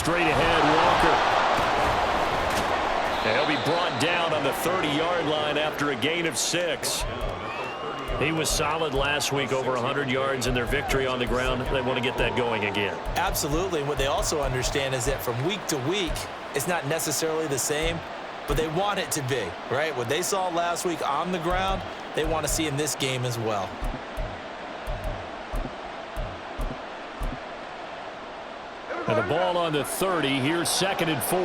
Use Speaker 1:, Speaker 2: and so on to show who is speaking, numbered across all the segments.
Speaker 1: Straight ahead, Walker. And he'll be brought down on the 30-yard line after a gain of 6. He was solid last week, over 100 yards in their victory on the ground. They want to get that going again.
Speaker 2: Absolutely. What they also understand is that from week to week, it's not necessarily the same, but they want it to be, right? What they saw last week on the ground, they want to see in this game as well.
Speaker 1: And the ball on the 30. Here's 2nd and 4.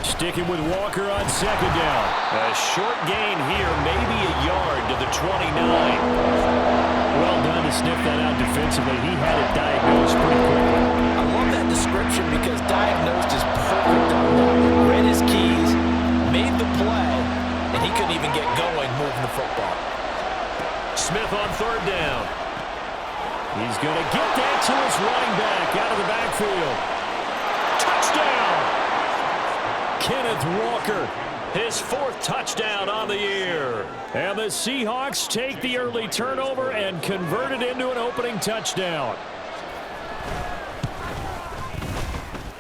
Speaker 1: Sticking with Walker on 2nd down. A short gain here, maybe a yard to the 29. Well done to sniff that out defensively. He had it diagnosed pretty quickly.
Speaker 2: I love that description because diagnosed is perfect on that. Read his keys, made the play, and he couldn't even get going moving the football.
Speaker 1: Smith on 3rd down. He's going to get that to his running back out of the backfield. Touchdown! Kenneth Walker, his 4th touchdown on the year. And the Seahawks take the early turnover and convert it into an opening touchdown.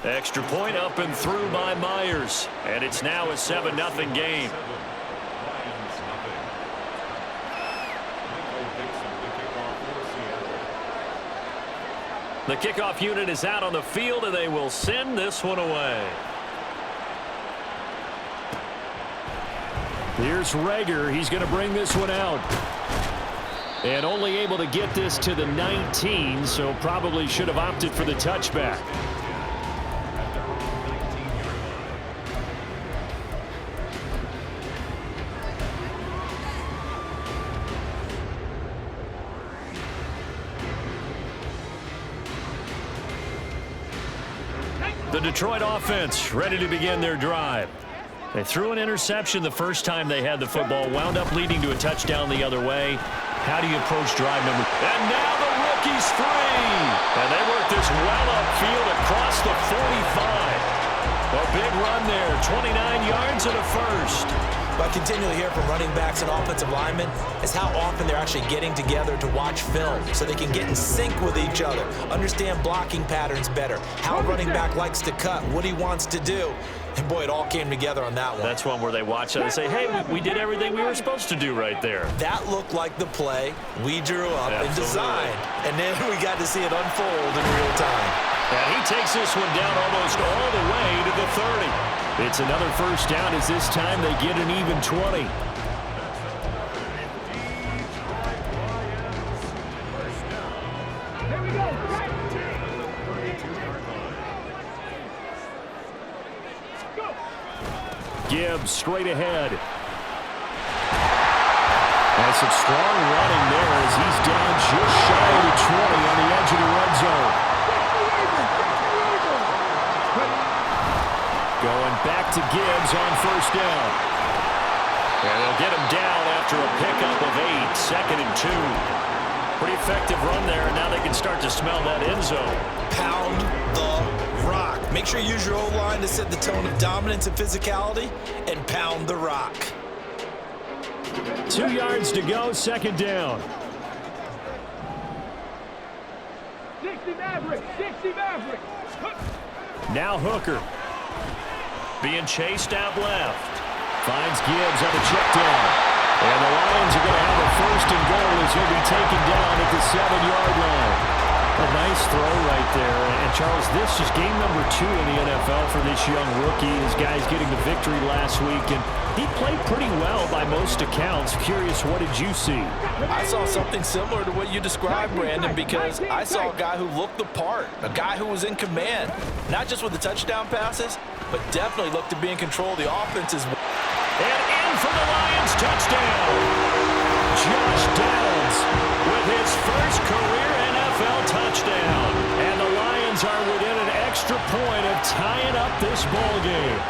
Speaker 1: Extra point up and through by Myers. And it's now a 7-0 game. The kickoff unit is out on the field, and they will send this one away. Here's Rager. He's going to bring this one out. And only able to get this to the 19, so probably should have opted for the touchback. The Detroit offense ready to begin their drive. They threw an interception the first time they had the football, wound up leading to a touchdown the other way. How do you approach drive number? And now the rookie's free. And they work this well upfield across the 45. A big run there, 29 yards and a first.
Speaker 2: What I continually hear from running backs and offensive linemen is how often they're actually getting together to watch film so they can get in sync with each other, understand blocking patterns better, how a running back likes to cut, what he wants to do. And, boy, it all came together on that one.
Speaker 1: That's one where they watch it and say, hey, we did everything we were supposed to do right there.
Speaker 2: That looked like the play we drew up and designed. And then we got to see it unfold in real time.
Speaker 1: And he takes this one down almost all the way to the 30. It's another first down as this time they get an even 20. Gibbs straight ahead. And some strong running there as he's down just shy of the 20 on the edge of the red zone. Going back to Gibbs on first down. And they'll get him down after a pickup of 8, 2nd and 2. Pretty effective run there, and now they can start to smell that end zone.
Speaker 2: Pound the rock. Make sure you use your O-line to set the tone of dominance and physicality, and pound the rock.
Speaker 1: 2 yards to go, 2nd down.
Speaker 3: 60 Maverick, 60 Maverick.
Speaker 1: Now Hooker. Being chased out left. Finds Gibbs on the check down. And the Lions are going to have a 1st and goal as he'll be taken down at the 7-yard line. A nice throw right there. And Charles, this is game number 2 in the NFL for this young rookie. His guy's getting the victory last week, and he played pretty well by most accounts. Curious, what did you see?
Speaker 2: I saw something similar to what you described, Brandon, because I saw a guy who looked the part, a guy who was in command, not just with the touchdown passes, but definitely looked to be in control of the offense as well.
Speaker 1: And in for the Lions touchdown. Josh Downs with his first career NFL touchdown. And the Lions are within an extra point of tying up this ball game.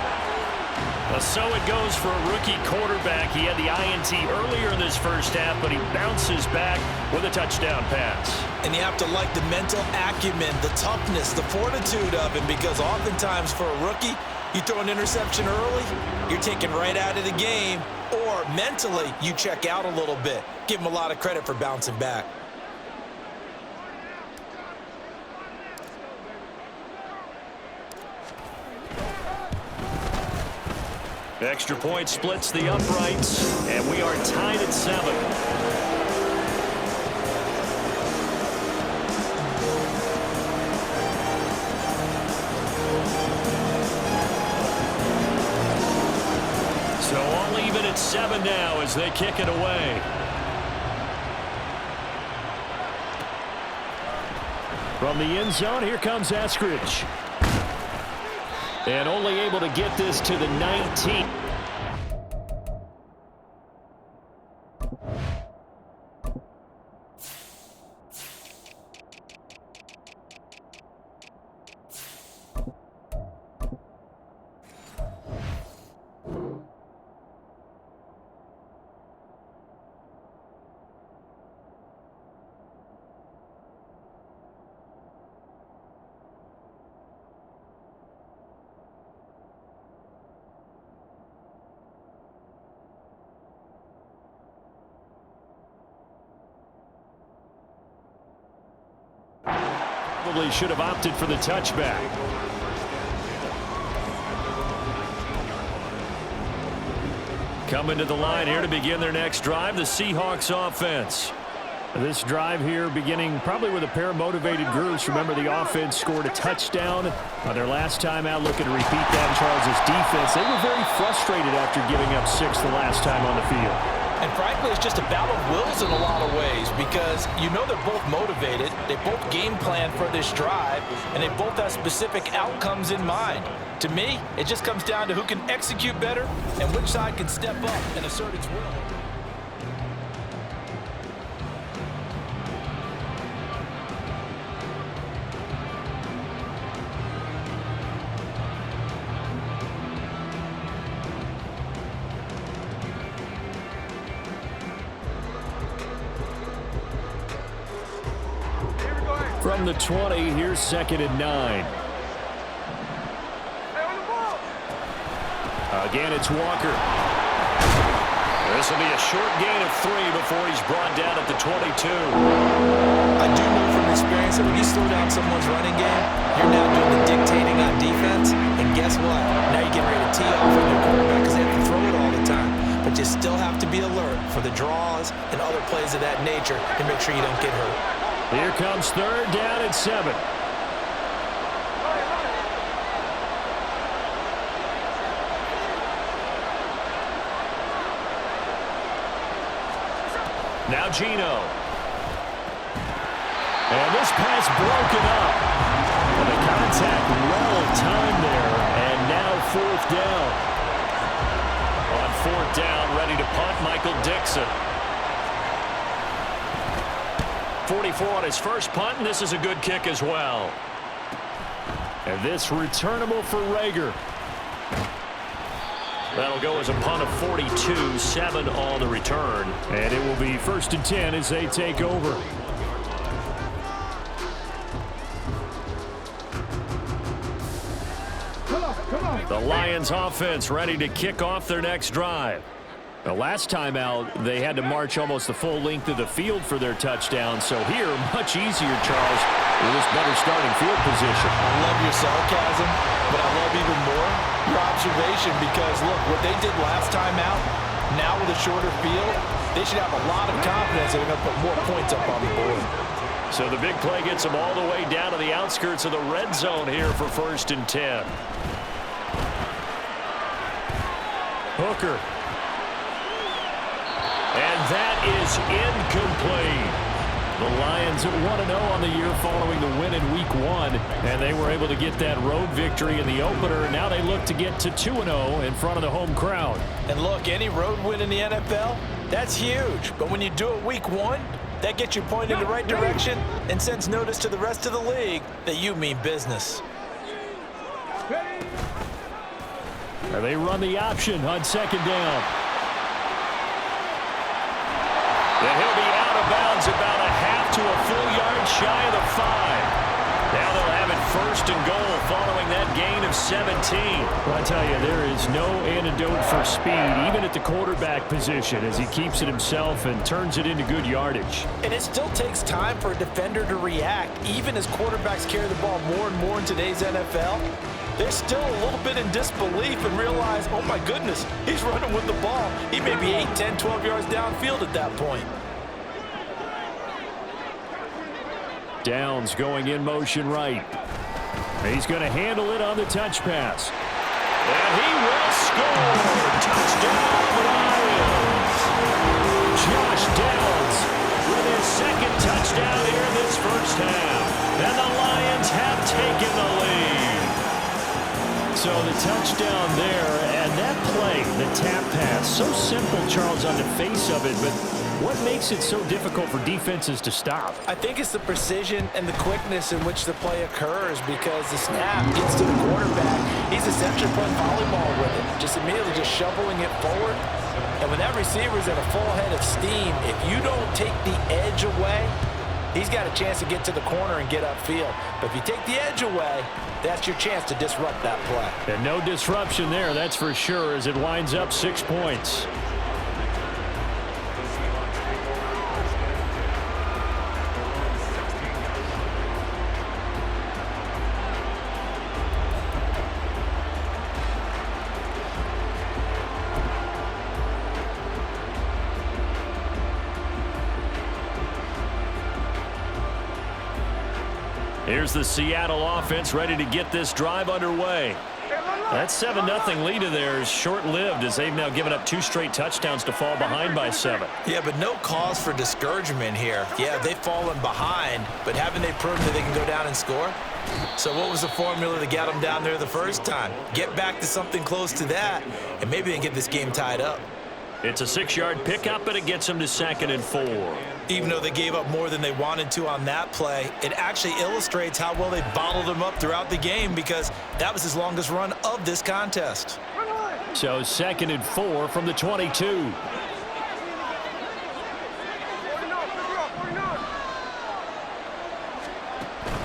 Speaker 1: So it goes for a rookie quarterback. He had the INT earlier in this first half, but he bounces back with a touchdown pass.
Speaker 2: And you have to like the mental acumen, the toughness, the fortitude of him, because oftentimes for a rookie, you throw an interception early, you're taken right out of the game, or mentally you check out a little bit. Give him a lot of credit for bouncing back.
Speaker 1: Extra point splits the uprights, and we are tied at 7. So all even at 7 now as they kick it away. From the end zone, here comes Eskridge. And only able to get this to the 19. Probably should have opted for the touchback. Coming to the line here to begin their next drive, the Seahawks offense. This drive here beginning probably with a pair of motivated groups. Remember, the offense scored a touchdown on their last time out, looking to repeat that in Charles' defense. They were very frustrated after giving up 6 the last time on the field.
Speaker 2: And frankly, it's just a battle of wills in a lot of ways because you know they're both motivated, they both game plan for this drive, and they both have specific outcomes in mind. To me, it just comes down to who can execute better and which side can step up and assert its will.
Speaker 1: From the 20, here's 2nd and 9. Again, it's Walker. This will be a short gain of 3 before he's brought down at the 22.
Speaker 2: I do know from experience that when you slow down someone's running game, you're now doing the dictating on defense. And guess what? Now you're getting ready to tee off on your quarterback because they have to throw it all the time. But you still have to be alert for the draws and other plays of that nature to make sure you don't get hurt.
Speaker 1: Here comes 3rd down at 7. Now Geno. And this pass broken up. And the contact well timed there. And now 4th down. On 4th down, ready to punt, Michael Dixon. 44 on his first punt, and this is a good kick as well. And this returnable for Rager. That'll go as a punt of 42, 7 on the return. And it will be 1st and 10 as they take over.
Speaker 3: Come on.
Speaker 1: The Lions offense ready to kick off their next drive. The last time out, they had to march almost the full length of the field for their touchdown. So here, much easier, Charles, with this better starting field position.
Speaker 2: I love your sarcasm, but I love even more your observation because, look, what they did last time out, now with a shorter field, they should have a lot of confidence they're going to put more points up on the board.
Speaker 1: So the big play gets them all the way down to the outskirts of the red zone here for 1st and 10. Hooker. And that is incomplete. The Lions at 1-0 on the year following the win in Week 1. And they were able to get that road victory in the opener. Now they look to get to 2-0 in front of the home crowd.
Speaker 2: And look, any road win in the NFL, that's huge. But when you do it Week 1, that gets you pointed in the right direction and sends notice to the rest of the league that you mean business.
Speaker 1: And they run the option on 2nd down. And he'll be out of bounds about a half to a full yard shy of the 5. Now they'll have it 1st and goal following that gain of 17. Well, I tell you, there is no antidote for speed, even at the quarterback position, as he keeps it himself and turns it into good yardage.
Speaker 2: And it still takes time for a defender to react. Even as quarterbacks carry the ball more and more in today's NFL, they're still a little bit in disbelief and realize, oh my goodness, he's running with the ball. He may be 8, 10, 12 yards downfield at that point.
Speaker 1: Downs going in motion right. He's going to handle it on the touch pass. And he will score. Touchdown, Lions. Josh Downs with his second touchdown here in this first half. And the Lions have taken the lead. So the touchdown there, and that play, the tap pass, so simple, Charles, on the face of it, but what makes it so difficult for defenses to stop?
Speaker 2: I think it's the precision and the quickness in which the play occurs, because the snap gets to the quarterback. He's essentially playing volleyball with it, just immediately just shoveling it forward. And when that receiver's at a full head of steam, if you don't take the edge away, he's got a chance to get to the corner and get upfield. But if you take the edge away, that's your chance to disrupt that play.
Speaker 1: And no disruption there, that's for sure, as it winds up 6 points. Here's the Seattle offense ready to get this drive underway. That 7-0 lead of theirs short-lived, as they've now given up 2 straight touchdowns to fall behind by 7.
Speaker 2: Yeah, but no cause for discouragement here. Yeah, they've fallen behind, but haven't they proven that they can go down and score? So what was the formula to get them down there the first time? Get back to something close to that, and maybe they can get this game tied up.
Speaker 1: It's a 6-yard pickup, but it gets them to 2nd and 4.
Speaker 2: Even though they gave up more than they wanted to on that play, it actually illustrates how well they bottled them up throughout the game, because that was his longest run of this contest.
Speaker 1: So 2nd and 4 from the 22.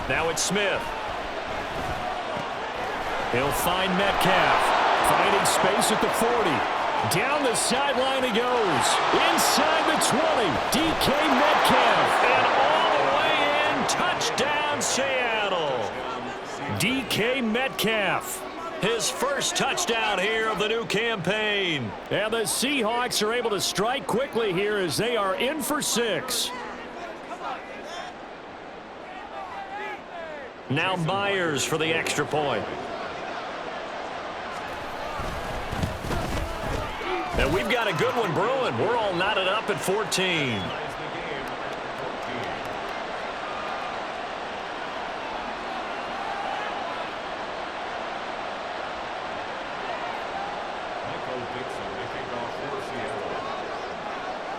Speaker 1: Now it's Smith. He'll find Metcalf, finding space at the 40. Down the sideline he goes. Inside the 20. DK Metcalf. And all the way in. Touchdown, Seattle. DK Metcalf. His first touchdown here of the new campaign. And the Seahawks are able to strike quickly here as they are in for 6. Now Myers for the extra point. And we've got a good one brewing. We're all knotted up at 14.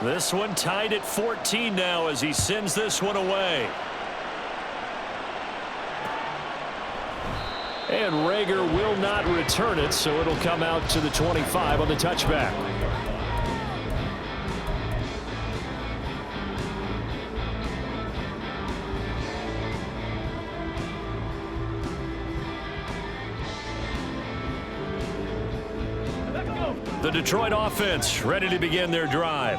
Speaker 1: This one tied at 14 now as he sends this one away. And Rager will not return it, so it'll come out to the 25 on the touchback. The Detroit offense ready to begin their drive.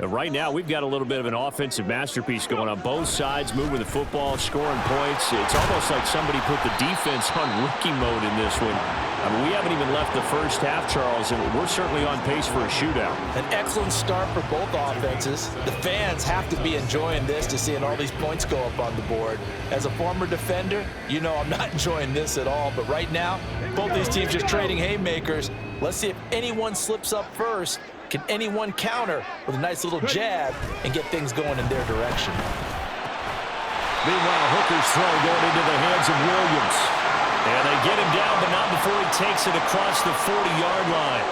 Speaker 1: Right now, we've got a little bit of an offensive masterpiece going on both sides, moving the football, scoring points. It's almost like somebody put the defense on rookie mode in this one. I mean, we haven't even left the first half, Charles, and we're certainly on pace for a shootout.
Speaker 2: An excellent start for both offenses. The fans have to be enjoying this, to seeing all these points go up on the board. As a former defender, you know I'm not enjoying this at all. But right now, both these teams just trading haymakers. Let's see if anyone slips up first. Can anyone counter with a nice little jab and get things going in their direction?
Speaker 1: Meanwhile, Hooker's throw going into the hands of Williams. And they get him down, but not before he takes it across the 40-yard line.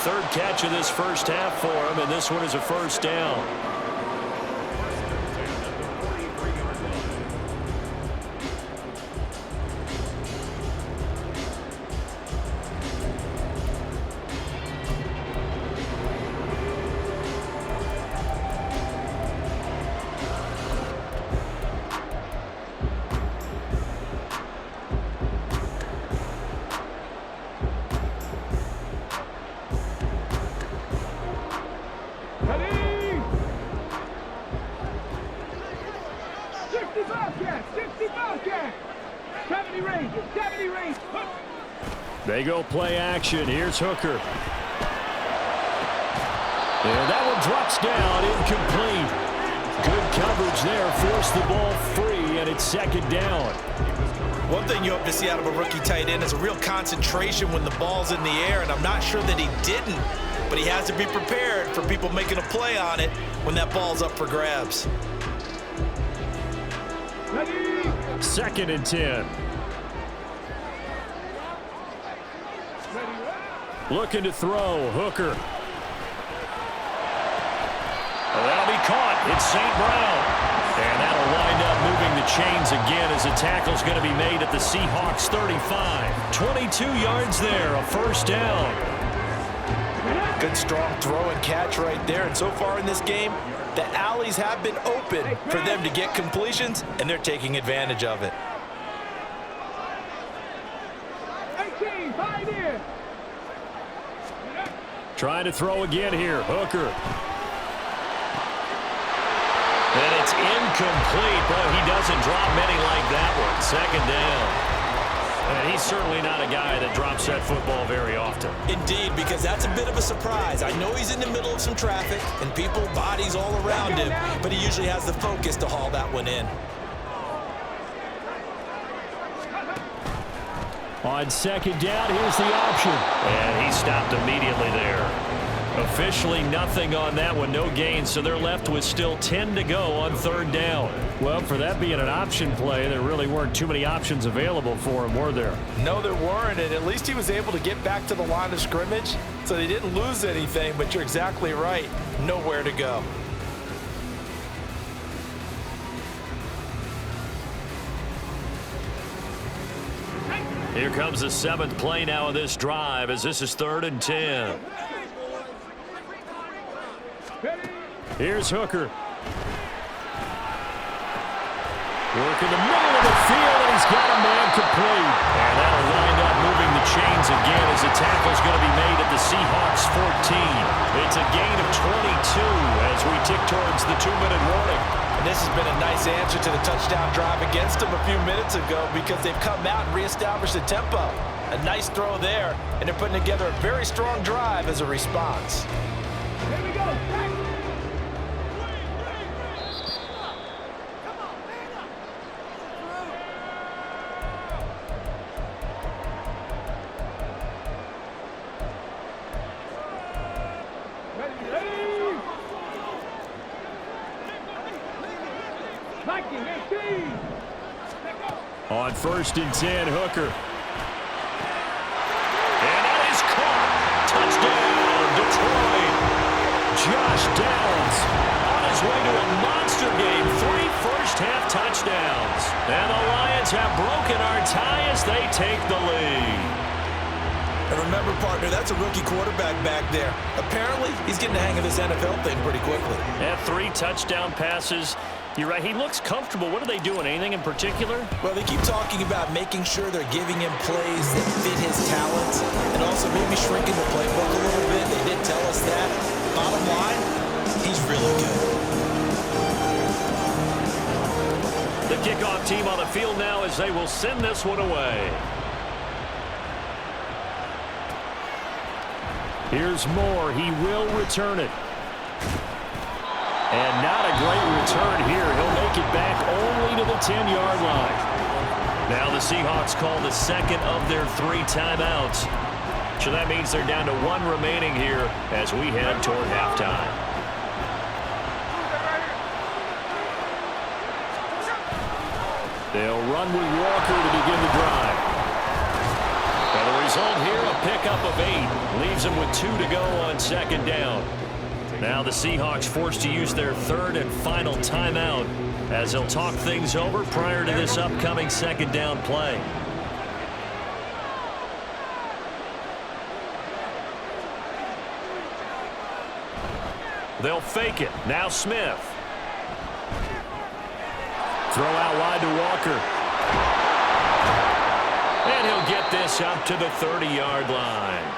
Speaker 1: Third catch of this first half for him, and this one is a first down. They go play action. Here's Hooker. And that one drops down, incomplete. Good coverage there, forced the ball free, and it's second down.
Speaker 2: One thing you hope to see out of a rookie tight end is a real concentration when the ball's in the air, and I'm not sure that he didn't, but he has to be prepared for people making a play on it when that ball's up for grabs.
Speaker 1: Second and 10. Looking to throw, Hooker. That'll be caught. It's St. Brown. And that'll wind up moving the chains again as a tackle's going to be made at the Seahawks 35. 22 yards there, a first down.
Speaker 2: Good strong throw and catch right there. And so far in this game, the alleys have been open for them to get completions, and they're taking advantage of it.
Speaker 3: 18, find in.
Speaker 1: Trying to throw again here, Hooker. And it's incomplete. Boy, he doesn't drop many like that one. Second down. And he's certainly not a guy that drops that football very often.
Speaker 2: Indeed, because that's a bit of a surprise. I know he's in the middle of some traffic and people, bodies all around him, but he usually has the focus to haul that one in.
Speaker 1: On second down, here's the option. And he stopped immediately there. Officially nothing on that one, no gain, so they're left with still 10 to go on third down. Well, for that being an option play, there really weren't too many options available for him, were there?
Speaker 2: No, there weren't, and at least he was able to get back to the line of scrimmage, so they didn't lose anything, but you're exactly right. Nowhere to go.
Speaker 1: Here comes the seventh play now of this drive as this is 3rd and 10. Here's Hooker. Working the middle of the field, and he's got a man complete. And that'll wind up moving the chains again as the tackle's going to be made at the Seahawks 14. It's a gain of 22 as we tick towards the 2-minute warning.
Speaker 2: And this has been a nice answer to the touchdown drive against them a few minutes ago because they've come out and reestablished the tempo. A nice throw there, and they're putting together a very strong drive as a response.
Speaker 3: Here we go.
Speaker 1: On 1st and 10, Hooker. And that is caught. Touchdown, Detroit. Josh Downs on his way to a monster game. 3 first-half touchdowns. And the Lions have broken our tie as they take the lead.
Speaker 2: And remember, partner, that's a rookie quarterback back there. Apparently, he's getting the hang of this NFL thing pretty quickly.
Speaker 1: Yeah, 3 touchdown passes. You're right, he looks comfortable. What are they doing? Anything in particular?
Speaker 2: Well, they keep talking about making sure they're giving him plays that fit his talents and also maybe shrinking the playbook a little bit. They did tell us that. Bottom line, he's really good.
Speaker 1: The kickoff team on the field now as they will send this one away. Here's Moore. He will return it. And not a great return here. He'll make it back only to the 10-yard line. Now the Seahawks call the second of their 3 timeouts. So that means they're down to 1 remaining here as we head toward halftime. They'll run with Walker to begin the drive. And the result here, a pickup of 8. Leaves them with 2 to go on second down. Now the Seahawks forced to use their 3rd and final timeout as they'll talk things over prior to this upcoming second down play. They'll fake it. Now Smith. Throw out wide to Walker. And he'll get this up to the 30-yard line.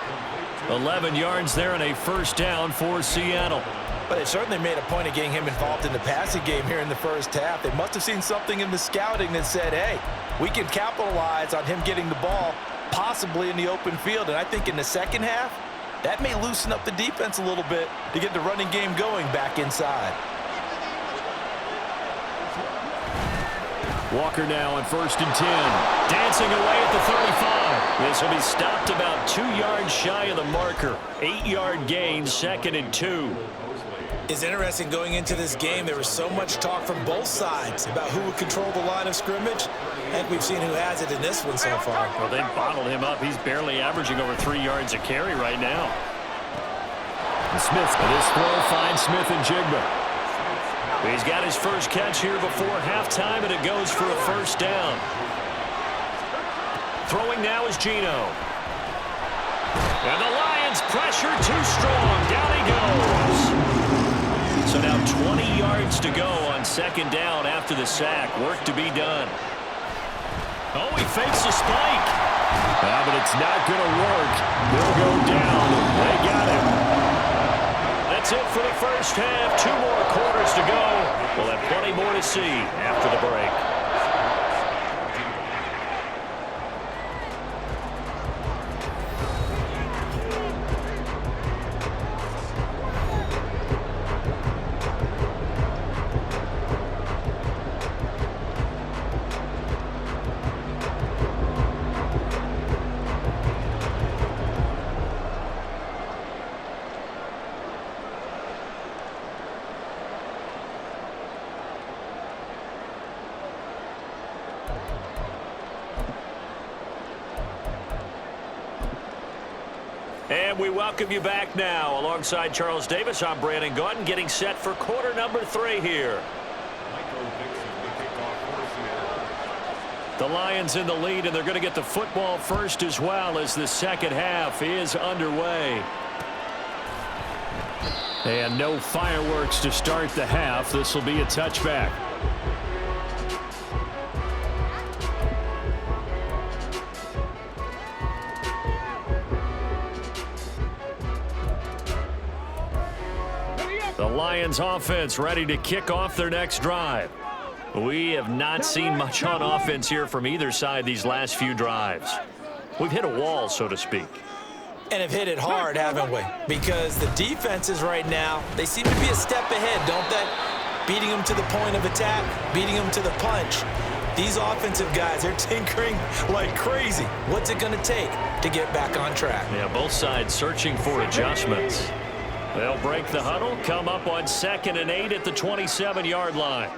Speaker 1: 11 yards there and a first down for Seattle.
Speaker 2: But it certainly made a point of getting him involved in the passing game here in the first half. They must have seen something in the scouting that said, hey, we can capitalize on him getting the ball possibly in the open field. And I think in the second half, that may loosen up the defense a little bit to get the running game going back inside.
Speaker 1: Walker now on 1st and 10. Dancing away at the 35. This will be stopped about 2 yards shy of the marker. 8-yard gain, 2nd and 2.
Speaker 2: It's interesting going into this game. There was so much talk from both sides about who would control the line of scrimmage. I think we've seen who has it in this one so far.
Speaker 1: Well, they bottled him up. He's barely averaging over 3 yards a carry right now. And Smith, this throw finds Smith and Jigba. He's got his first catch here before halftime, and it goes for a first down. Throwing now is Geno. And the Lions pressure too strong. Down he goes. So now 20 yards to go on 2nd down after the sack. Work to be done. Oh, he fakes a spike. But it's not going to work. They'll go down. They got him. That's it for the first half. 2 more quarters to go. We'll have plenty more to see after the break. And we welcome you back now. Alongside Charles Davis, I'm Brandon Gaudin, getting set for quarter number 3 here. The Lions in the lead, and they're going to get the football first as well as the second half is underway. And no fireworks to start the half. This will be a touchback. The Lions offense ready to kick off their next drive. We have not seen much on offense here from either side these last few drives. We've hit a wall, so to speak.
Speaker 2: And have hit it hard, haven't we? Because the defenses right now, they seem to be a step ahead, don't they? Beating them to the point of attack, beating them to the punch. These offensive guys are tinkering like crazy. What's it going to take to get back on track?
Speaker 1: Yeah, both sides searching for adjustments. They'll break the huddle, come up on 2nd and 8 at the 27-yard line.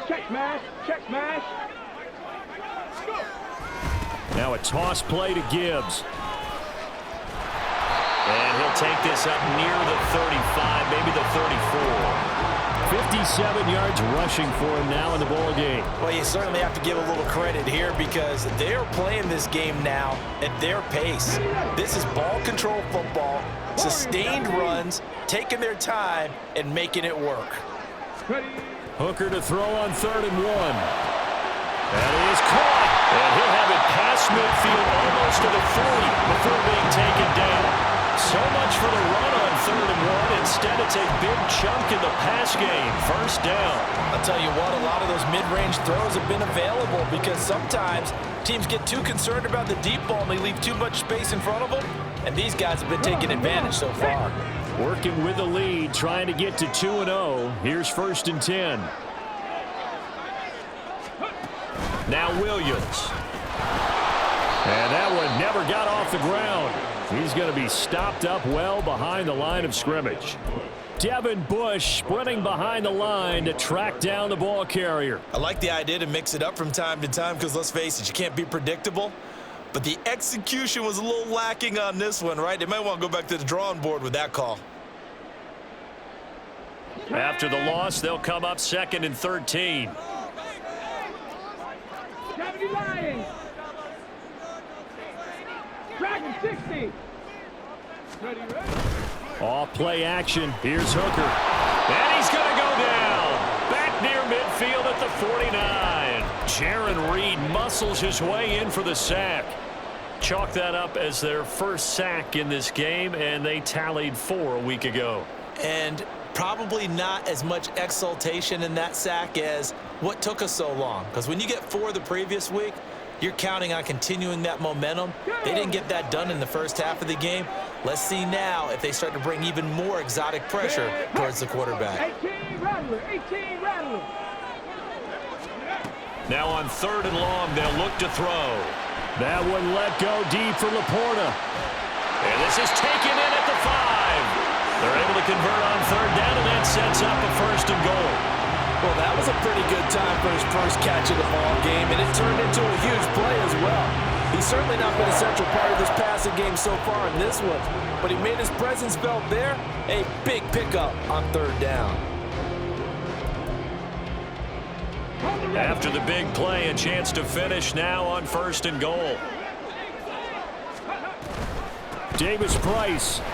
Speaker 3: Check smash, check smash. Go.
Speaker 1: Now a toss play to Gibbs. And he'll take this up near the 35, maybe the 34. 57 yards rushing for him now in the ball game.
Speaker 2: Well, you certainly have to give a little credit here because they're playing this game now at their pace. This is ball control football, sustained runs, taking their time and making it work.
Speaker 3: Ready.
Speaker 1: Hooker to throw on 3rd and 1. That is caught. And he'll have it past midfield almost to the 40 before being taken down. So much for the run on 3rd and 1. Instead, it's a big chunk in the pass game. First down.
Speaker 2: I'll tell you what, a lot of those mid-range throws have been available because sometimes teams get too concerned about the deep ball and they leave too much space in front of them. And these guys have been taking advantage so far.
Speaker 1: Working with the lead, trying to get to 2-0. Here's 1st and 10. Now Williams. And that one never got off the ground. He's going to be stopped up well behind the line of scrimmage. Devin Bush sprinting behind the line to track down the ball carrier.
Speaker 2: I like the idea to mix it up from time to time because, let's face it, you can't be predictable. But the execution was a little lacking on this one, right? They might want to go back to the drawing board with that call.
Speaker 1: After the loss, they'll come up 2nd and 13.
Speaker 3: Gravity Lions. Dragon 60. Ready, ready.
Speaker 1: Off play action. Here's Hooker. And he's going to go down. Back near midfield at the 49. Jaron Reed muscles his way in for the sack. Chalk that up as their first sack in this game, and they tallied 4 a week ago.
Speaker 2: And probably not as much exultation in that sack as what took us so long. Because when you get 4 the previous week, You're counting on continuing that momentum. They didn't get that done in the first half of the game. Let's see now if they start to bring even more exotic pressure towards the quarterback.
Speaker 3: 18 rattler, 18 rattler.
Speaker 1: Now on 3rd and long, they'll look to throw. That one let go deep for Laporta. And this is taken in at the 5. They're able to convert on 3rd down, and that sets up a 1st and goal.
Speaker 4: Well, that was a pretty good time for his first catch of the ball game, and it turned into a huge play as well. He's certainly not been a central part of this passing game so far in this one, but he made his presence felt there. A big pickup on 3rd down.
Speaker 1: After the big play, a chance to finish now on 1st and goal. Davis Price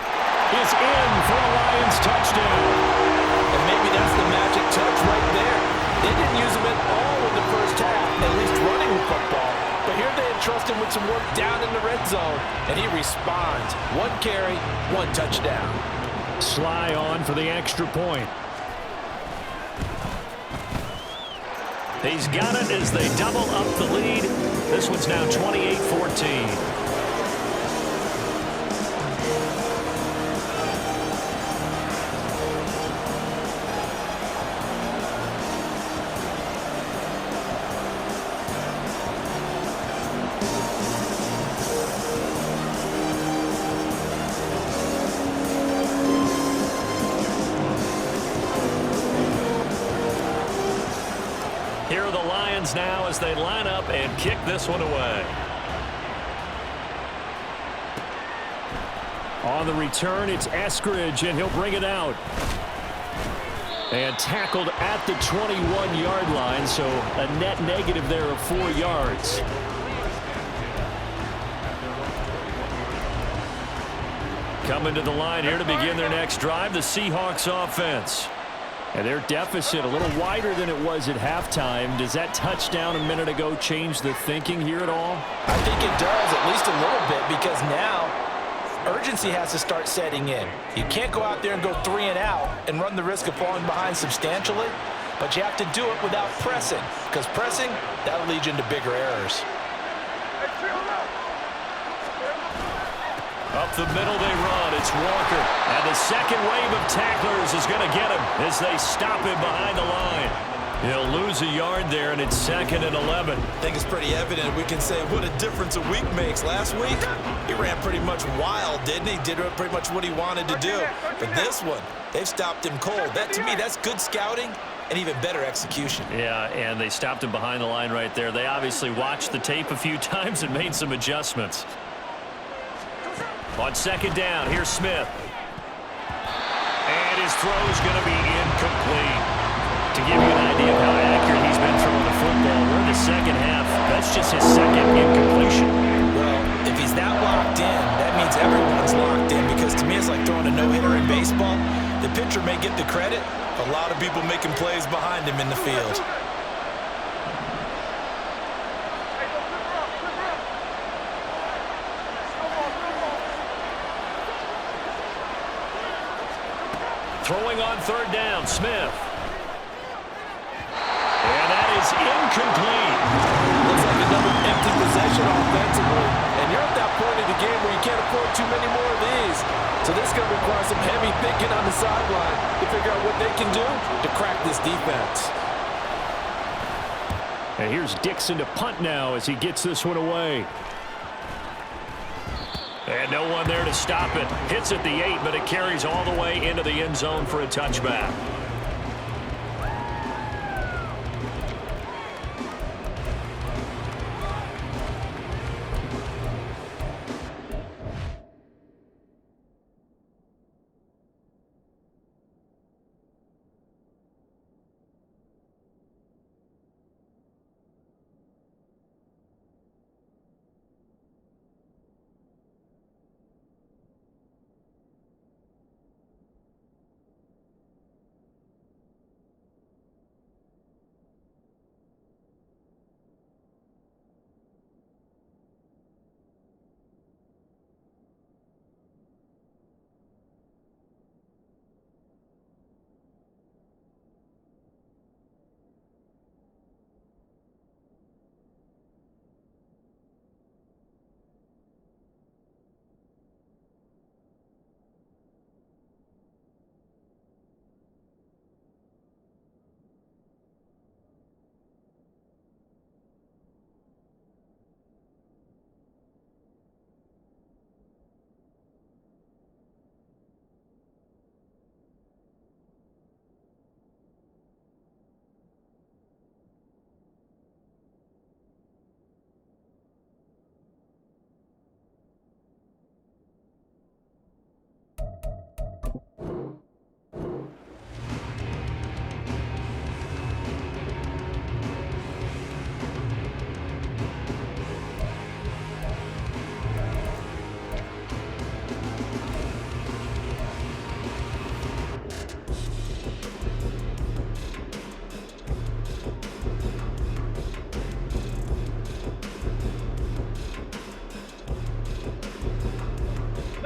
Speaker 1: is in for a Lions touchdown.
Speaker 2: And maybe that's the magic touch right there. They didn't use him at all in the first half, at least running the football. But here they entrust him with some work down in the red zone, and he responds. 1 carry, 1 touchdown.
Speaker 1: Sly on for the extra point. He's got it as they double up the lead. This one's now 28-14. Here are the Lions now as they line up and kick this one away. On the return, it's Eskridge, and he'll bring it out. And tackled at the 21-yard line, so a net negative there of 4 yards. Coming to the line here to begin their next drive, the Seahawks offense. And their deficit a little wider than it was at halftime. Does that touchdown a minute ago change the thinking here at all?
Speaker 2: I think it does, at least a little bit, because now urgency has to start setting in. You can't go out there and go 3 and out and run the risk of falling behind substantially, but you have to do it without pressing, because pressing, that'll lead you into bigger errors.
Speaker 1: Up the middle they run. It's Walker. And the second wave of tacklers is going to get him as they stop him behind the line. He'll lose a yard there, and it's 2nd and 11.
Speaker 4: I think it's pretty evident. We can say what a difference a week makes. Last week, he ran pretty much wild, didn't he? Did pretty much what he wanted to do. But this one, they've stopped him cold. That, to me, that's good scouting and even better execution.
Speaker 1: Yeah, and they stopped him behind the line right there. They obviously watched the tape a few times and made some adjustments. On 2nd down, here's Smith. And his throw's going to be incomplete. To give you an idea of how accurate he's been throwing the football, we're in the second half. That's just his 2nd incompletion.
Speaker 2: Well, if he's that locked in, that means everyone's locked in, because to me it's like throwing a no-hitter in baseball. The pitcher may get the credit, a lot of people making plays behind him in the field.
Speaker 1: Throwing on 3rd down, Smith. And that is incomplete.
Speaker 4: Looks like another empty possession offensively. And you're at that point in the game where you can't afford too many more of these. So this is going to require some heavy thinking on the sideline to figure out what they can do to crack this defense.
Speaker 1: And here's Dixon to punt now as he gets this one away. And no one there to stop it. Hits at the 8, but it carries all the way into the end zone for a touchback.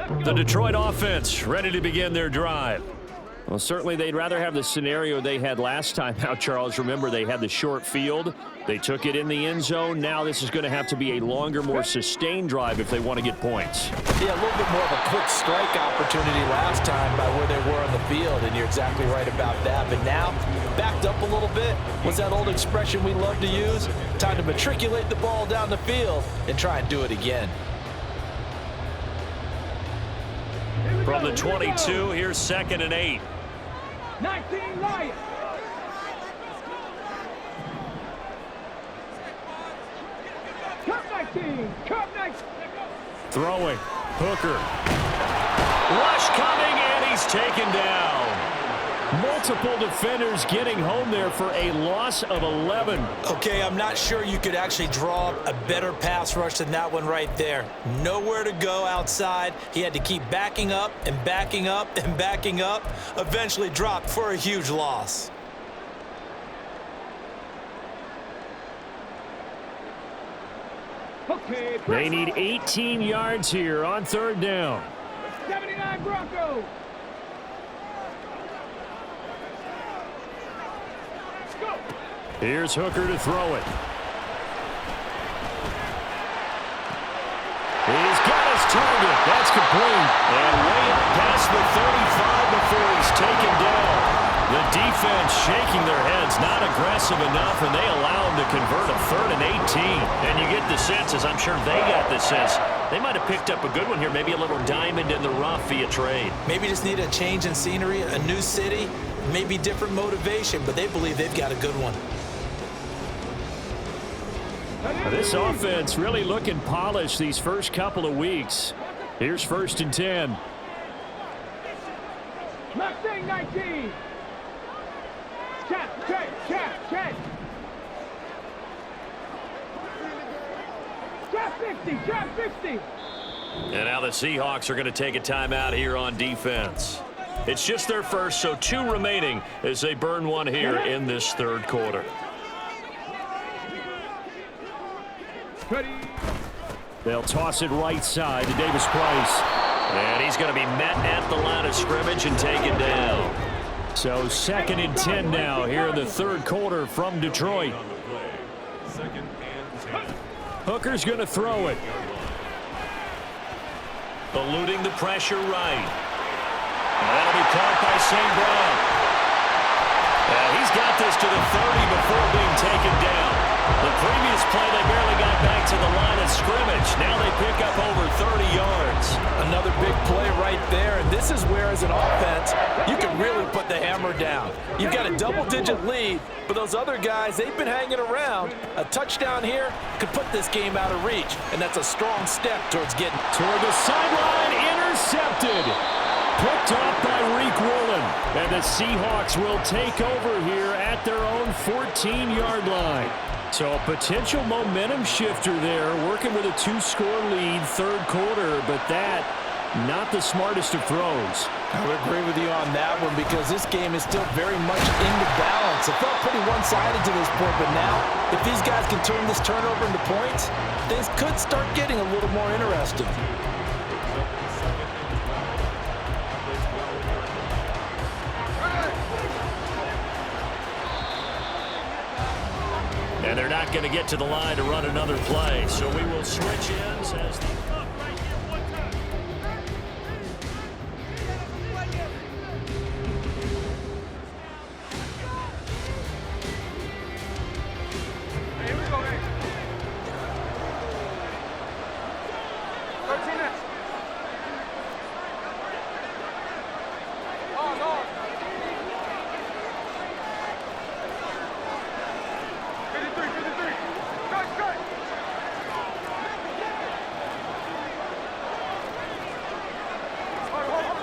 Speaker 1: The Detroit offense ready to begin their drive. Well, certainly they'd rather have the scenario they had last time out, Charles. Remember, they had the short field. They took it in the end zone. Now this is going to have to be a longer, more sustained drive if they want to get points.
Speaker 2: Yeah, a little bit more of a quick strike opportunity last time by where they were on the field, and you're exactly right about that. But now, backed up a little bit. What's that old expression we love to use? Time to matriculate the ball down the field and try and do it again.
Speaker 1: From the 22, here's 2nd and 8.
Speaker 3: 19 Lions. Cup 19. Cup 19.
Speaker 1: Throwing. Hooker. Rush coming, and he's taken down. Multiple defenders getting home there for a loss of 11.
Speaker 2: Okay, I'm not sure you could actually draw a better pass rush than that one right there. Nowhere to go outside. He had to keep backing up and backing up and backing up. Eventually dropped for a huge loss.
Speaker 3: Okay.
Speaker 1: They need 18 yards here on 3rd down.
Speaker 3: 79 Broncos. Let's go.
Speaker 1: Here's Hooker to throw it. He's got his target. That's complete. And way up past the 35 before he's taken down. The defense shaking their heads, not aggressive enough, and they allow him to convert a 3rd and 18. And you get the sense, as I'm sure they got the sense, they might have picked up a good one here, maybe a little diamond in the rough via trade.
Speaker 2: Maybe just need a change in scenery, a new city, maybe different motivation, but they believe they've got a good one.
Speaker 1: This offense really looking polished these first couple of weeks. Here's 1st and 10.
Speaker 3: Mustang 19. Check. Check 50.
Speaker 1: And now the Seahawks are going to take a timeout here on defense. It's just their first, so 2 remaining as they burn one here in this 3rd quarter. They'll toss it right side to Davis Price. And he's going to be met at the line of scrimmage and taken down. So 2nd and 10 now here in the 3rd quarter from Detroit. Hooker's going to throw it. Eluding the pressure right. That'll be caught by St. Brown. He's got this to the 30 before being taken down. The previous play, they barely got back to the line of scrimmage. Now they pick up over 30 yards.
Speaker 2: Another big play right there, and this is where, as an offense, you can really put the hammer down. You've got a double-digit lead, but those other guys, they've been hanging around. A touchdown here could put this game out of reach, and that's a strong step towards getting
Speaker 1: toward the sideline, intercepted. Picked off by Reek Woolen. And the Seahawks will take over here at their own 14-yard line. So a potential momentum shifter there, working with a 2-score lead, 3rd quarter, but that, not the smartest of throws.
Speaker 2: I would agree with you on that one because this game is still very much in the balance. It felt pretty one-sided to this point, but now, if these guys can turn this turnover into points, things could start getting a little more interesting.
Speaker 1: And they're not going to get to the line to run another play. So we will switch ends as the...
Speaker 3: Here we go, hey. 13 minutes. On. 53. Cut. Hold on.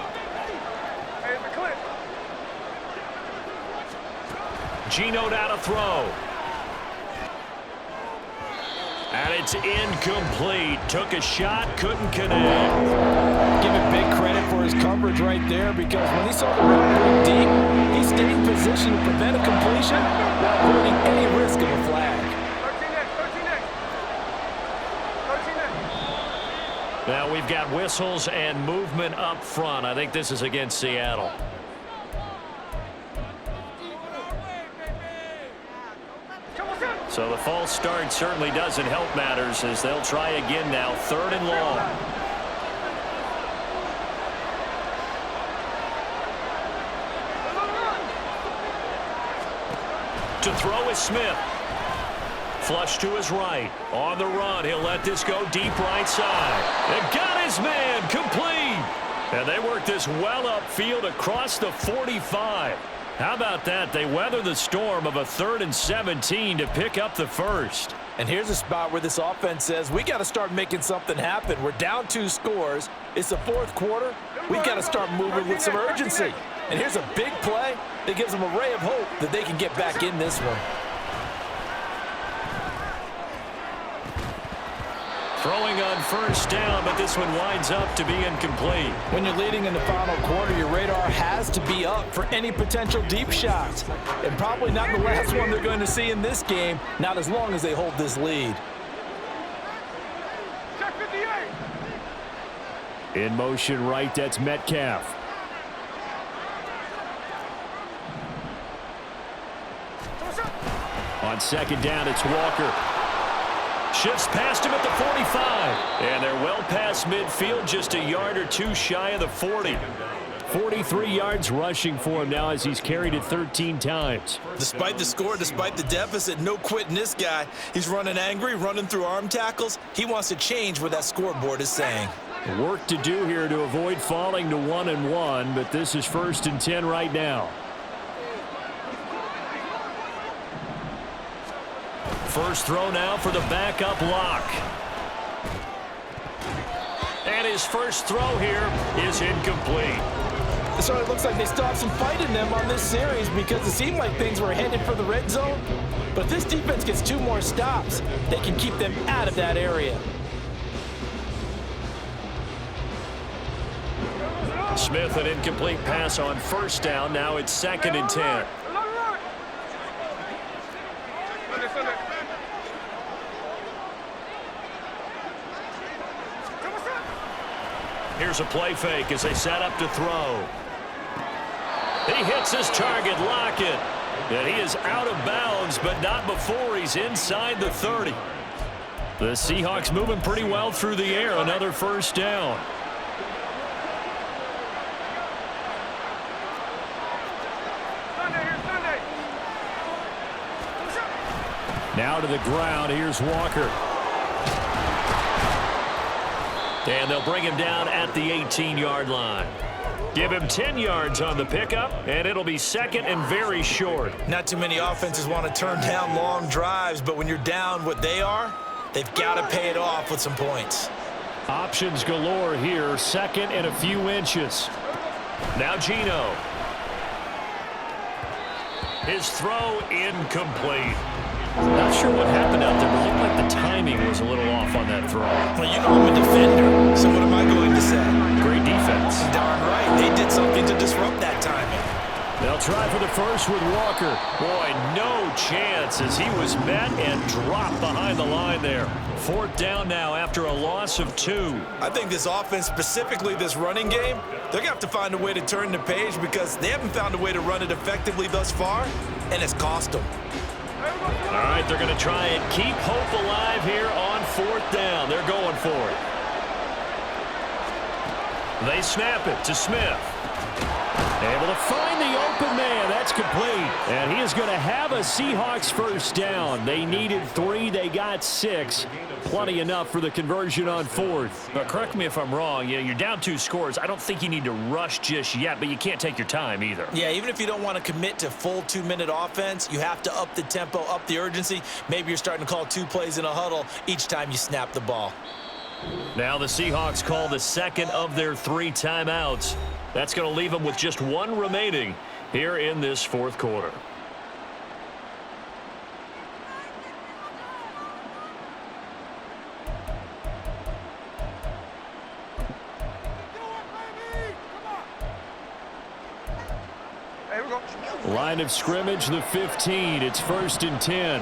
Speaker 3: Hey, it's a clip.
Speaker 1: Geno down to throw. And it's incomplete. Took a shot, couldn't connect.
Speaker 2: Give him big credit for his coverage right there because when he saw the route going deep, he stayed in position to prevent a completion without avoiding any risk of a flag.
Speaker 3: 13 next.
Speaker 1: Now we've got whistles and movement up front. I think this is against Seattle. So the false start certainly doesn't help matters as they'll try again now. 3rd and long. To throw is Smith. Flush to his right. On the run, he'll let this go deep right side. And got his man complete. And they work this well upfield across the 45. How about that? They weather the storm of a 3rd and 17 to pick up the first.
Speaker 4: And here's a spot where this offense says, we got to start making something happen. We're down 2 scores. It's the 4th quarter. We've got to start moving with some urgency. And here's a big play that gives them a ray of hope that they can get back in this one.
Speaker 1: Throwing on 1st down, but this one winds up to be incomplete.
Speaker 2: When you're leading in the final quarter, your radar has to be up for any potential deep shots. And probably not the last one they're going to see in this game, not as long as they hold this lead.
Speaker 3: Check 58.
Speaker 1: In motion right, that's Metcalf. On 2nd down, it's Walker. Shifts past him at the 45. And they're well past midfield, just a yard or 2 shy of the 40. 43 yards rushing for him now as he's carried it 13 times.
Speaker 2: Despite the score, despite the deficit, no quitting this guy. He's running angry, running through arm tackles. He wants to change what that scoreboard is saying.
Speaker 1: Work to do here to avoid falling to 1-1, but this is 1st and 10 right now. First throw now for the backup lock. And his first throw here is incomplete.
Speaker 2: So it looks like they still have some fight in them on this series because it seemed like things were headed for the red zone. But if this defense gets 2 more stops, they can keep them out of that area.
Speaker 1: Smith, an incomplete pass on 1st down. Now it's 2nd and 10. Here's a play fake as they set up to throw. He hits his target, Lockett. And he is out of bounds, but not before he's inside the 30. The Seahawks moving pretty well through the air. Another 1st down. Now to the ground. Here's Walker. And they'll bring him down at the 18-yard line. Give him 10 yards on the pickup, and it'll be 2nd and very short.
Speaker 2: Not too many offenses want to turn down long drives, but when you're down what they are, they've got to pay it off with some points.
Speaker 1: Options galore here. 2nd and a few inches. Now Geno. His throw incomplete. Not sure what happened out there, but it looked like the timing was a little off on that throw.
Speaker 2: Well, you know I'm a defender, so what am I going to say?
Speaker 1: Great defense.
Speaker 2: Darn right. They did something to disrupt that timing.
Speaker 1: They'll try for the first with Walker. Boy, no chance as he was met and dropped behind the line there. 4th down now after a loss of 2.
Speaker 2: I think this offense, specifically this running game, they're going to have to find a way to turn the page because they haven't found a way to run it effectively thus far, and it's cost them.
Speaker 1: All right, they're going to try and keep hope alive here on 4th down. They're going for it. They snap it to Smith. Able to find the open man. That's complete. And he is going to have a Seahawks 1st down. They needed 3. They got 6. Plenty enough for the conversion on 4th. But correct me if I'm wrong. You're down 2 scores. I don't think you need to rush just yet, but you can't take your time either.
Speaker 2: Yeah, even if you don't want to commit to full 2-minute offense, you have to up the tempo, up the urgency. Maybe you're starting to call 2 plays in a huddle each time you snap the ball.
Speaker 1: Now the Seahawks call the 2nd of their 3 timeouts. That's going to leave them with just 1 remaining here in this 4th quarter. Line of scrimmage, the 15. It's 1st and 10.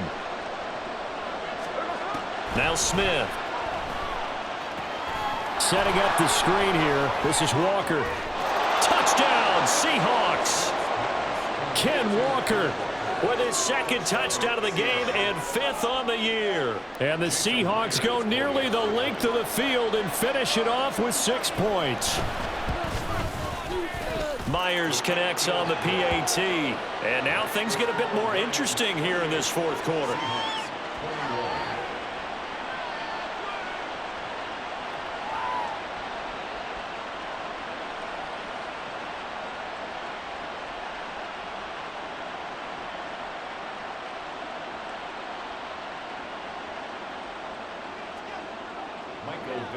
Speaker 1: Now Smith. setting up the screen here. This is Walker. Touchdown, Seahawks. Ken Walker with his second touchdown of the game and 5th on the year. And the Seahawks go nearly the length of the field and finish it off with 6 points. Myers connects on the PAT. And now things get a bit more interesting here in this 4th quarter.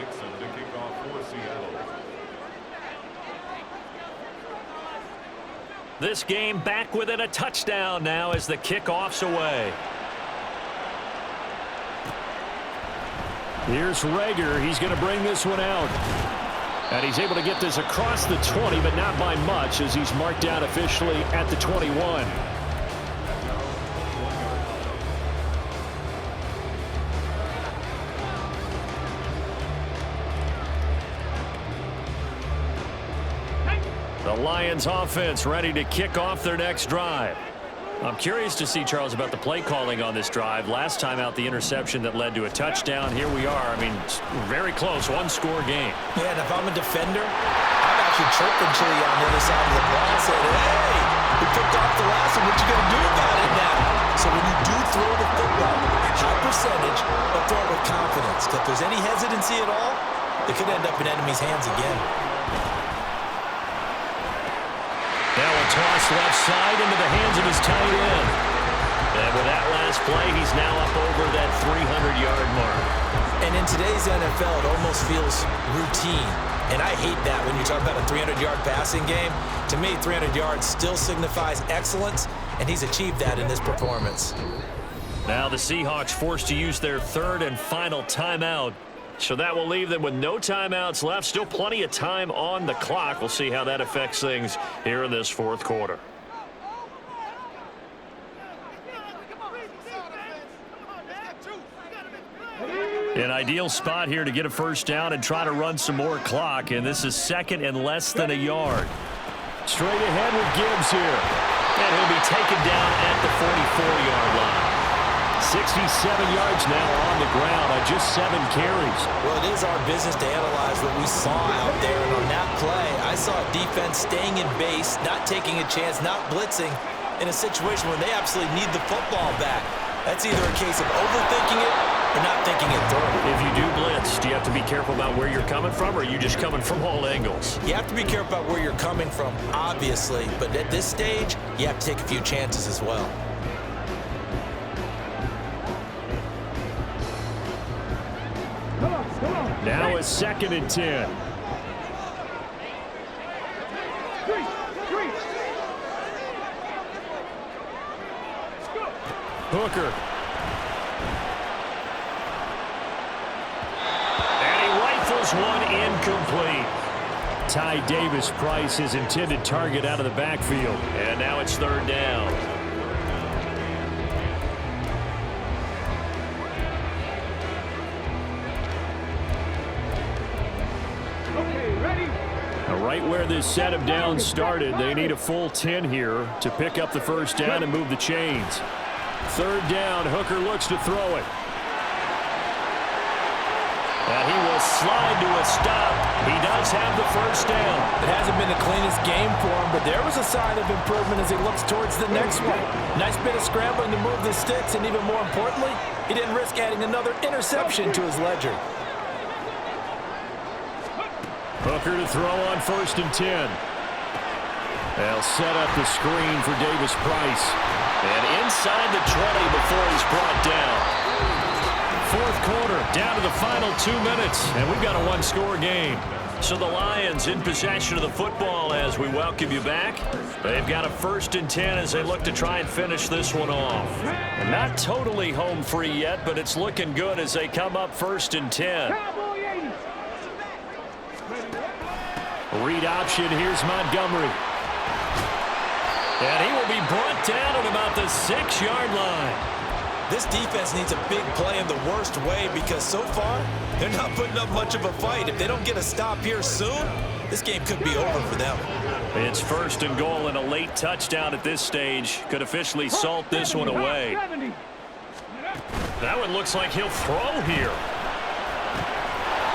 Speaker 5: To kick off for Seattle.
Speaker 1: This game back within a touchdown now as the kickoff's away. Here's Rager. He's going to bring this one out. And he's able to get this across the 20, but not by much as he's marked down officially at the 21. The Lions offense ready to kick off their next drive. I'm curious to see, Charles, about the play calling on this drive. Last time out, the interception that led to a touchdown. Here we are. I mean, very close, 1-score game.
Speaker 2: Yeah, and if I'm a defender, I'm actually chirping Chili on the other side of the ball and saying, hey, we picked off the last one. What you going to do about it now? So when you do throw the football, high percentage, but throw it with confidence. If there's any hesitancy at all, it could end up in enemy's hands again.
Speaker 1: Now a toss left side into the hands of his tight end. And with that last play, he's now up over that 300-yard mark.
Speaker 2: And in today's NFL, it almost feels routine. And I hate that when you talk about a 300-yard passing game. To me, 300 yards still signifies excellence, and he's achieved that in this performance.
Speaker 1: Now the Seahawks forced to use their 3rd and final timeout. So that will leave them with no timeouts left. Still plenty of time on the clock. We'll see how that affects things here in this 4th quarter. An ideal spot here to get a first down and try to run some more clock. And this is 2nd and less than a yard. Straight ahead with Gibbs here. And he'll be taken down at the 44-yard line. 67 yards now on the ground on just 7 carries.
Speaker 2: Well, it is our business to analyze what we saw out there. And on that play, I saw a defense staying in base, not taking a chance, not blitzing in a situation where they absolutely need the football back. That's either a case of overthinking it or not thinking it through.
Speaker 1: If you do blitz, do you have to be careful about where you're coming from, or are you just coming from all angles?
Speaker 2: You have to be careful about where you're coming from, obviously. But at this stage, you have to take a few chances as well.
Speaker 1: Now it's 2nd and 10. Hooker. And he rifles one incomplete. Ty Davis-Price, his intended target, out of the backfield. And now it's 3rd down. Right where this set of downs started, they need a full 10 here to pick up the first down and move the chains. 3rd down, Hooker looks to throw it. And he will slide to a stop. He does have the first down.
Speaker 4: It hasn't been the cleanest game for him, but there was a sign of improvement as he looks towards the next one. Nice bit of scrambling to move the sticks, and even more importantly, he didn't risk adding another interception to his ledger.
Speaker 1: Hooker to throw on 1st and 10. They'll set up the screen for Davis-Price. And inside the 20 before he's brought down. 4th quarter, down to the final 2 minutes, and we've got a 1-score game. So the Lions in possession of the football as we welcome you back. They've got a 1st and 10 as they look to try and finish this one off. And not totally home free yet, but it's looking good as they come up 1st and 10. Read option, here's Montgomery. And he will be brought down at about the 6-yard line.
Speaker 2: This defense needs a big play in the worst way because so far, they're not putting up much of a fight. If they don't get a stop here soon, this game could be over for them.
Speaker 1: It's 1st and goal and a late touchdown at this stage. Could officially salt this one away. That one looks like he'll throw here.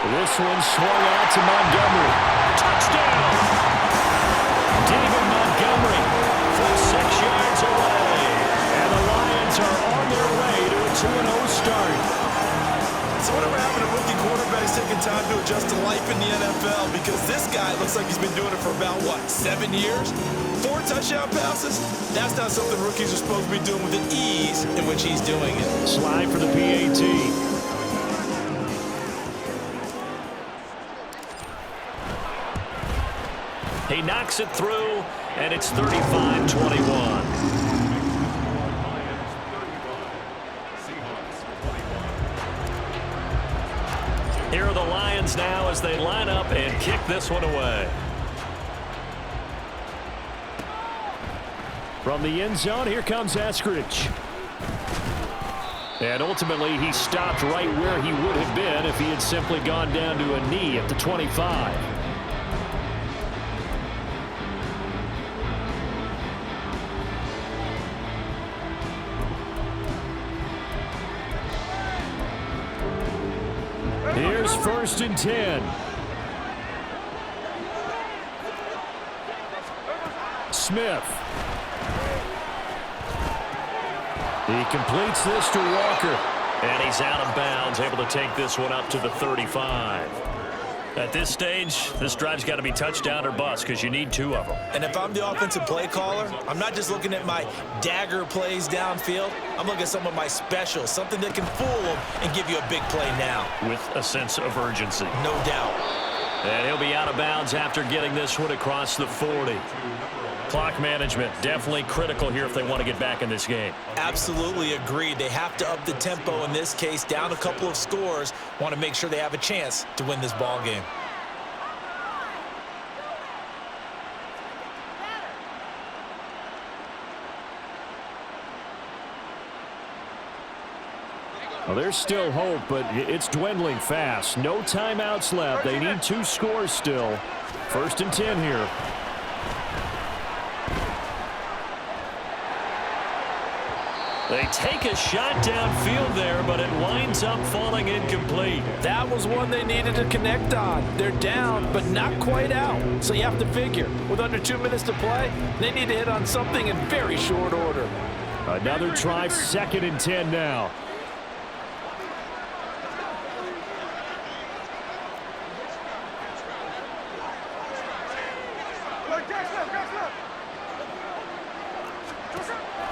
Speaker 1: This one swung out to Montgomery. Touchdown! David Montgomery from 6 yards away. And the Lions are on their way to a 2-0 start.
Speaker 2: So whatever happened to rookie quarterbacks taking time to adjust to life in the NFL? Because this guy looks like he's been doing it for about, 7 years? 4 touchdown passes? That's not something rookies are supposed to be doing with the ease in which he's doing it.
Speaker 1: Slide for the PAT. He knocks it through, and it's 35-21. Here are the Lions now as they line up and kick this one away. From the end zone, here comes Eskridge. And ultimately, he stopped right where he would have been if he had simply gone down to a knee at the 25. Here's 1st and 10. Smith. He completes this to Walker. And he's out of bounds, able to take this one up to the 35. At this stage, this drive's got to be touchdown or bust because you need 2 of them.
Speaker 2: And if I'm the offensive play caller, I'm not just looking at my dagger plays downfield. I'm looking at some of my specials, something that can fool them and give you a big play now.
Speaker 1: With a sense of urgency.
Speaker 2: No doubt.
Speaker 1: And he'll be out of bounds after getting this one across the 40. Clock management definitely critical here if they want to get back in this game.
Speaker 2: Absolutely agreed. They have to up the tempo in this case, down a couple of scores. Want to make sure they have a chance to win this ball game.
Speaker 1: Well, there's still hope, but it's dwindling fast. No timeouts left. They need 2 scores still. 1st and 10 here. They take a shot downfield there, but it winds up falling incomplete.
Speaker 4: That was one they needed to connect on. They're down, but not quite out. So you have to figure, with under 2 minutes to play, they need to hit on something in very short order.
Speaker 1: Another try, 2nd and 10 now.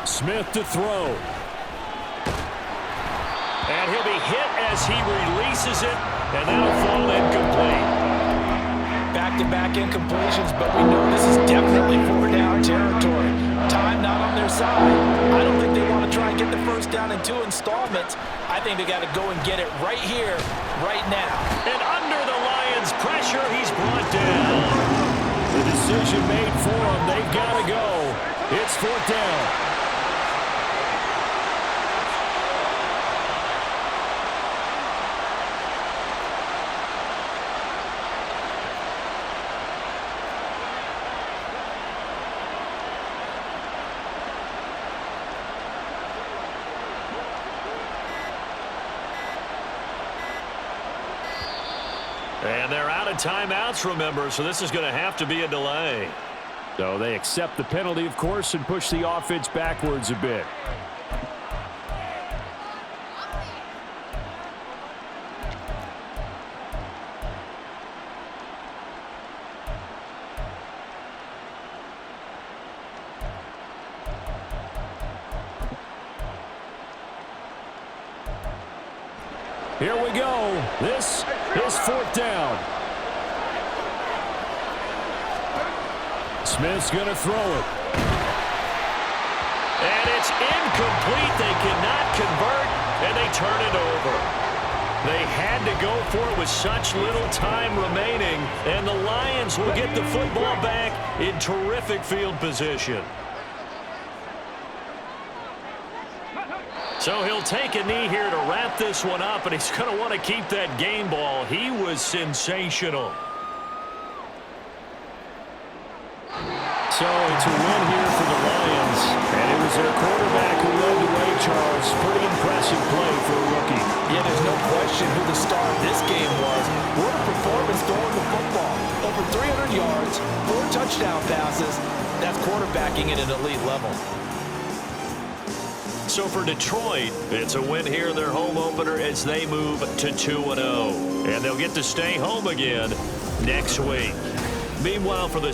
Speaker 1: Smith to throw. And he'll be hit as he releases it, and that'll fall incomplete.
Speaker 2: Back-to-back incompletions, but we know this is definitely 4-down territory. Time not on their side. I don't think they want to try and get the 1st down in 2 installments. I think they got to go and get it right here, right now.
Speaker 1: And under the Lions' pressure, he's brought down. The decision made for him. They've got to go. It's 4th down. And they're out of timeouts, remember, so this is going to have to be a delay. So they accept the penalty, of course, and push the offense backwards a bit. Here we go. This is 4th down. Smith's going to throw it. And it's incomplete. They cannot convert, and they turn it over. They had to go for it with such little time remaining, and the Lions will get the football back in terrific field position. So he'll take a knee here to wrap this one up, and he's going to want to keep that game ball. He was sensational.
Speaker 5: So it's a win here for the Lions, and it was their quarterback who led the way, Charles. Pretty impressive play for a rookie.
Speaker 2: Yeah, there's no question who the star of this game was. What a performance throwing the football. Over 300 yards, 4 touchdown passes. That's quarterbacking at an elite level.
Speaker 1: So for Detroit, it's a win here in their home opener as they move to 2-0. And they'll get to stay home again next week. Meanwhile, for the